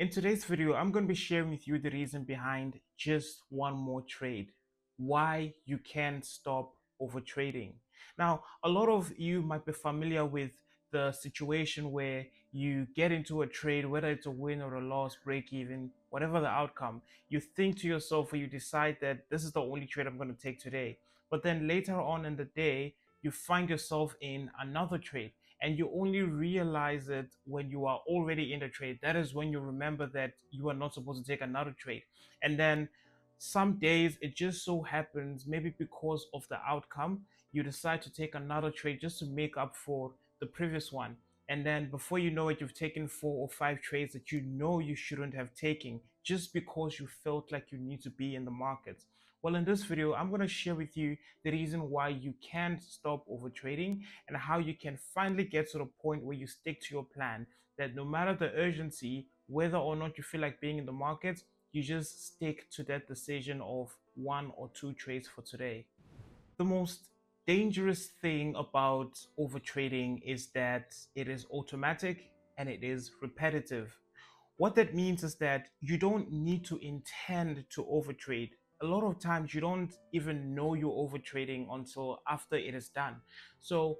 In today's video, I'm going to be sharing with you the reason behind just one more trade, why you can't stop overtrading. Now, a lot of you might be familiar with the situation where you get into a trade, whether it's a win or a loss, break even, whatever the outcome, you think to yourself or you decide that this is the only trade I'm going to take today. But then later on in the day, you find yourself in another trade and you only realize it when you are already in the trade. That is when you remember that you are not supposed to take another trade. And then some days it just so happens, maybe because of the outcome, you decide to take another trade just to make up for the previous one. And then before you know it, you've taken 4 or 5 trades that you know you shouldn't have taken just because you felt like you need to be in the market. Well, in this video, I'm going to share with you the reason why you can't stop overtrading and how you can finally get to the point where you stick to your plan, that no matter the urgency, whether or not you feel like being in the market, you just stick to that decision of 1 or 2 trades for today. The most dangerous thing about overtrading is that it is automatic and it is repetitive. What that means is that you don't need to intend to overtrade. A lot of times you don't even know you're overtrading until after it is done. So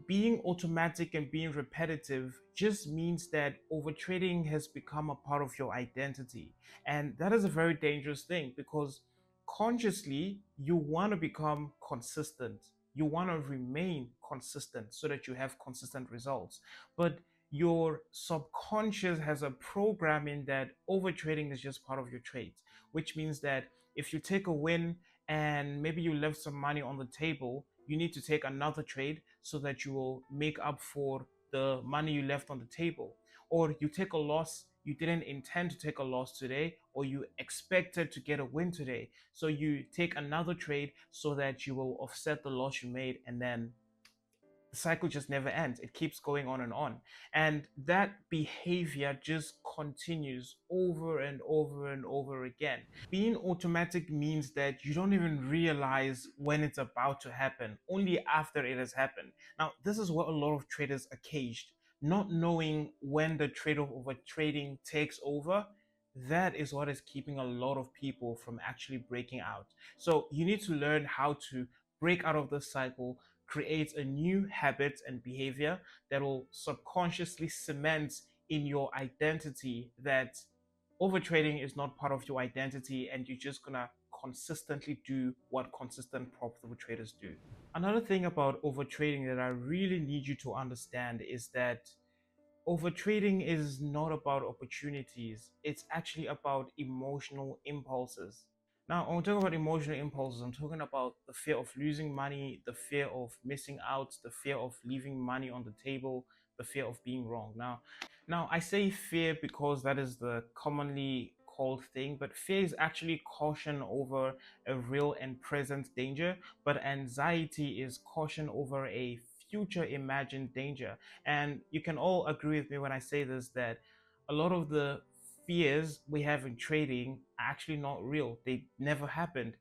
being automatic and being repetitive just means that overtrading has become a part of your identity. And that is a very dangerous thing because consciously you want to become consistent. You want to remain consistent so that you have consistent results. But your subconscious has a programming that overtrading is just part of your traits, which means that if you take a win and maybe you left some money on the table, you need to take another trade so that you will make up for the money you left on the table. Or you take a loss, you didn't intend to take a loss today, or you expected to get a win today. So you take another trade so that you will offset the loss you made, and then the cycle just never ends. It keeps going on and on. And that behavior just continues over and over and over again. Being automatic means that you don't even realize when it's about to happen, only after it has happened. Now, this is what a lot of traders are caged, not knowing when the trade of overtrading takes over. That is what is keeping a lot of people from actually breaking out. So you need to learn how to break out of this cycle, create a new habit and behavior that will subconsciously cement in your identity that overtrading is not part of your identity and you're just gonna consistently do what consistent profitable traders do. Another thing about overtrading that I really need you to understand is that overtrading is not about opportunities, it's actually about emotional impulses. Now, when we talk about emotional impulses, I'm talking about the fear of losing money, the fear of missing out, the fear of leaving money on the table, the fear of being wrong. Now I say fear because that is the commonly called thing, but fear is actually caution over a real and present danger, but anxiety is caution over a future imagined danger. And you can all agree with me when I say this, that a lot of the fears we have in trading are actually not real. They never happened.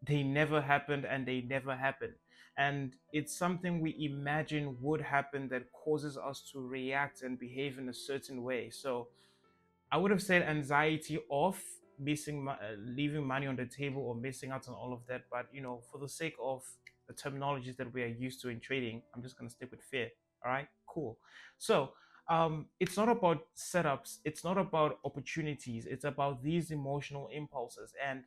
They never happened and they never happened. And it's something we imagine would happen that causes us to react and behave in a certain way. So I would have said anxiety of leaving money on the table or missing out on all of that. But for the sake of the terminologies that we are used to in trading, I'm just going to stick with fear. All right, cool. So it's not about setups. It's not about opportunities. It's about these emotional impulses. And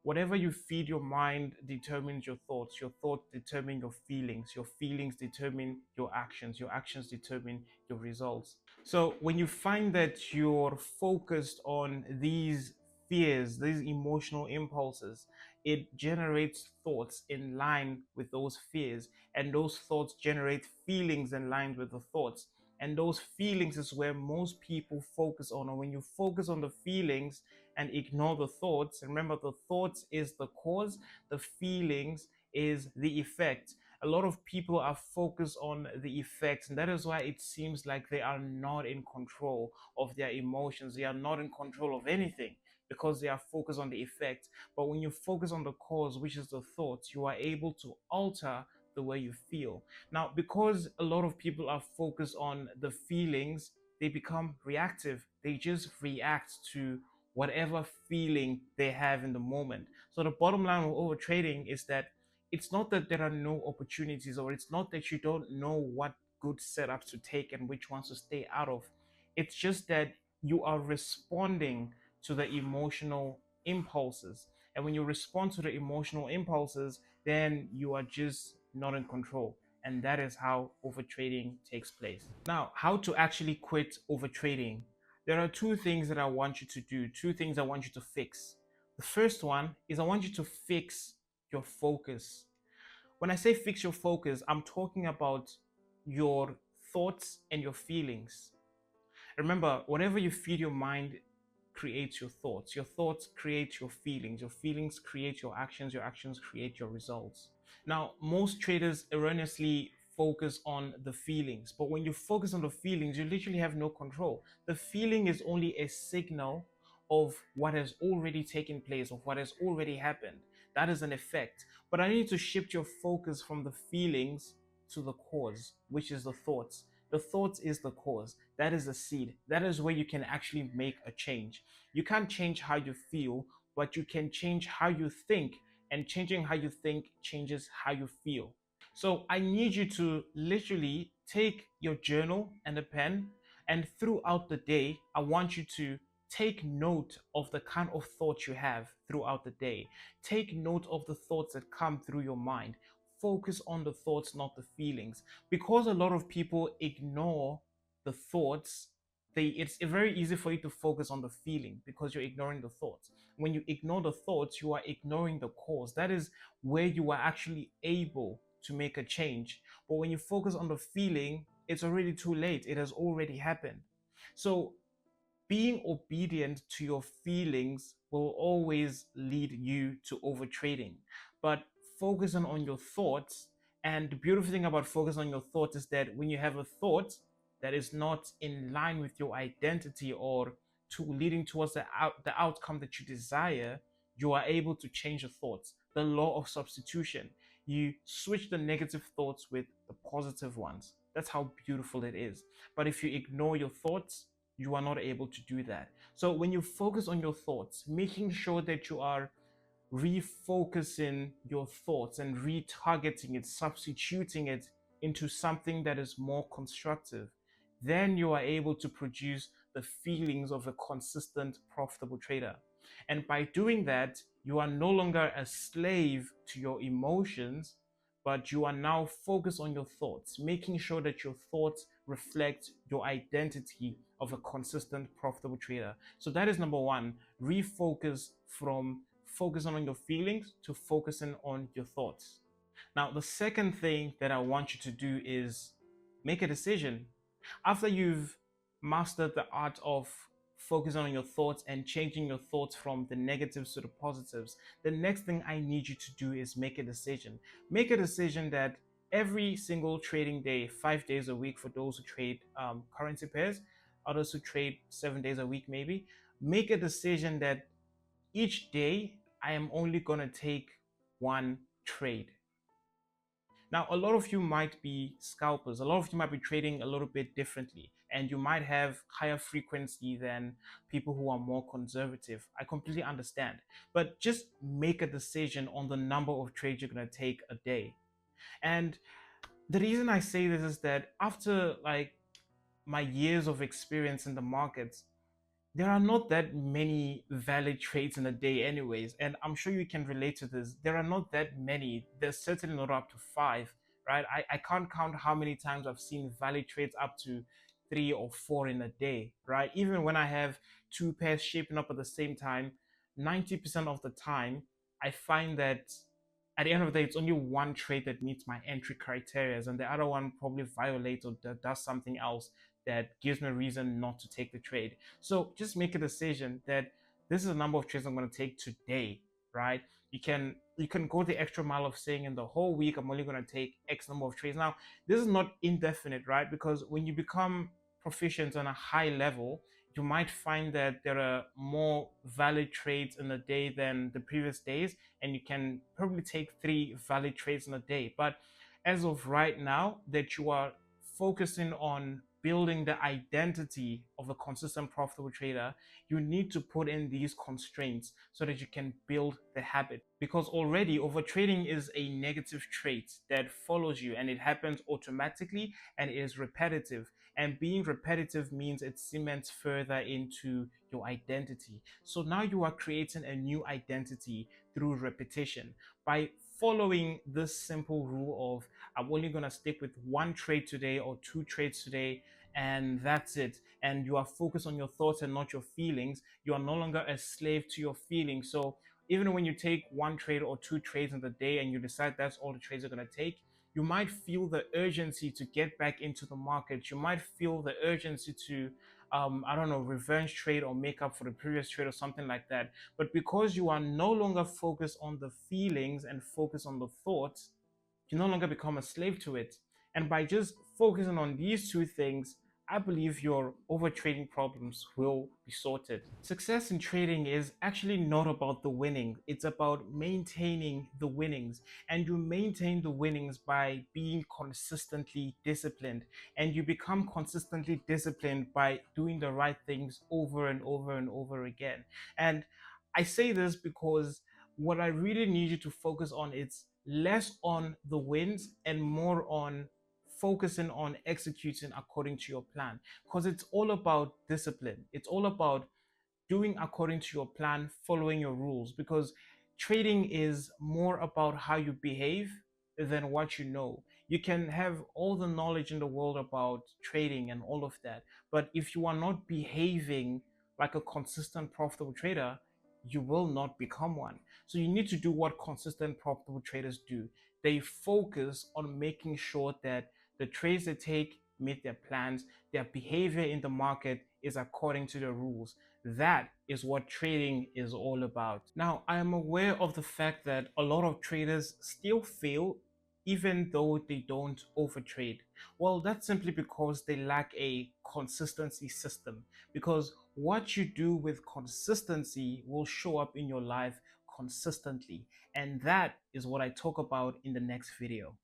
whatever you feed your mind determines your thoughts. Your thoughts determine your feelings. Your feelings determine your actions. Your actions determine your results. So when you find that you're focused on these fears, these emotional impulses, it generates thoughts in line with those fears, and those thoughts generate feelings in line with the thoughts. And those feelings is where most people focus on. And when you focus on the feelings and ignore the thoughts, remember the thoughts is the cause, the feelings is the effect. A lot of people are focused on the effects, and that is why it seems like they are not in control of their emotions. They are not in control of anything because they are focused on the effect. But when you focus on the cause, which is the thoughts, you are able to alter the way you feel. Now, because a lot of people are focused on the feelings, they become reactive. They just react to whatever feeling they have in the moment. So the bottom line of overtrading is that it's not that there are no opportunities, or it's not that you don't know what good setups to take and which ones to stay out of. It's just that you are responding to the emotional impulses. And when you respond to the emotional impulses, then you are just not in control. And that is how overtrading takes place. Now, how to actually quit overtrading? There are two things that I want you to do, two things I want you to fix. The first one is I want you to fix your focus. When I say fix your focus, I'm talking about your thoughts and your feelings. Remember, whatever you feed your mind creates your thoughts. Your thoughts create your feelings. Your feelings create your actions. Your actions create your results. Now, most traders erroneously focus on the feelings, but when you focus on the feelings, you literally have no control. The feeling is only a signal of what has already taken place, of what has already happened. That is an effect. But I need to shift your focus from the feelings to the cause, which is the thoughts. The thoughts is the cause. That is the seed. That is where you can actually make a change. You can't change how you feel, but you can change how you think. And changing how you think changes how you feel. So I need you to literally take your journal and a pen, and throughout the day, I want you to take note of the kind of thoughts you have throughout the day. Take note of the thoughts that come through your mind. Focus on the thoughts, not the feelings. Because a lot of people ignore the thoughts, it's very easy for you to focus on the feeling because you're ignoring the thoughts. When you ignore the thoughts, you are ignoring the cause. That is where you are actually able to make a change. But when you focus on the feeling, it's already too late. It has already happened. So being obedient to your feelings will always lead you to overtrading. But focusing on your thoughts, and the beautiful thing about focusing on your thoughts is that when you have a thought that is not in line with your identity or to leading towards the outcome that you desire, you are able to change the thoughts. The law of substitution. You switch the negative thoughts with the positive ones. That's how beautiful it is. But if you ignore your thoughts, you are not able to do that. So when you focus on your thoughts, making sure that you are refocusing your thoughts and retargeting it, substituting it into something that is more constructive, then you are able to produce the feelings of a consistent, profitable trader. And by doing that, you are no longer a slave to your emotions, but you are now focused on your thoughts, making sure that your thoughts reflect your identity of a consistent, profitable trader. So that is number one. Refocus from focusing on your feelings to focusing on your thoughts. Now, the second thing that I want you to do is make a decision. After you've mastered the art of focusing on your thoughts and changing your thoughts from the negatives to the positives, the next thing I need you to do is make a decision. Make a decision that every single trading day, 5 days a week for those who trade currency pairs, others who trade 7 days a week, maybe, make a decision that each day I am only going to take one trade. Now, a lot of you might be scalpers. A lot of you might be trading a little bit differently, and you might have higher frequency than people who are more conservative. I completely understand, but just make a decision on the number of trades you're going to take a day. And the reason I say this is that after like my years of experience in the markets, there are not that many valid trades in a day anyways, and I'm sure you can relate to this. There are not that many. There's certainly not up to five, right? I can't count how many times I've seen valid trades up to 3 or 4 in a day, right? Even when I have two pairs shaping up at the same time, 90% of the time I find that at the end of the day, it's only one trade that meets my entry criteria, and the other one probably violates or does something else that gives me a reason not to take the trade. So just make a decision that this is the number of trades I'm going to take today, right? You can go the extra mile of saying in the whole week I'm only going to take X number of trades. Now, this is not indefinite, right? Because when you become proficient on a high level, you might find that there are more valid trades in a day than the previous days, and you can probably take 3 valid trades in a day. But as of right now, that you are focusing on building the identity of a consistent profitable trader, you need to put in these constraints so that you can build the habit. Because already overtrading is a negative trait that follows you, and it happens automatically, and it is repetitive. And being repetitive means it cements further into your identity. So now you are creating a new identity through repetition by following this simple rule of I'm only going to stick with one trade today or two trades today, and that's it. And you are focused on your thoughts and not your feelings. You are no longer a slave to your feelings. So even when you take one trade or two trades in the day and you decide that's all the trades are going to take, you might feel the urgency to get back into the market. You might feel the urgency to, I don't know, revenge trade or make up for the previous trade or something like that. But because you are no longer focused on the feelings and focus on the thoughts, you no longer become a slave to it. And by just focusing on these two things, I believe your overtrading problems will be sorted. Success in trading is actually not about the winning, it's about maintaining the winnings. And you maintain the winnings by being consistently disciplined. And you become consistently disciplined by doing the right things over and over and over again. And I say this because what I really need you to focus on is less on the wins and more on focusing on executing according to your plan, because it's all about discipline. It's all about doing according to your plan, following your rules, because trading is more about how you behave than what you know. You can have all the knowledge in the world about trading and all of that, but if you are not behaving like a consistent profitable trader, you will not become one. So you need to do what consistent profitable traders do. They focus on making sure that the trades they take meet their plans, their behavior in the market is according to the rules. That is what trading is all about. Now, I am aware of the fact that a lot of traders still fail even though they don't overtrade. Well, that's simply because they lack a consistency system. Because what you do with consistency will show up in your life consistently. And that is what I talk about in the next video.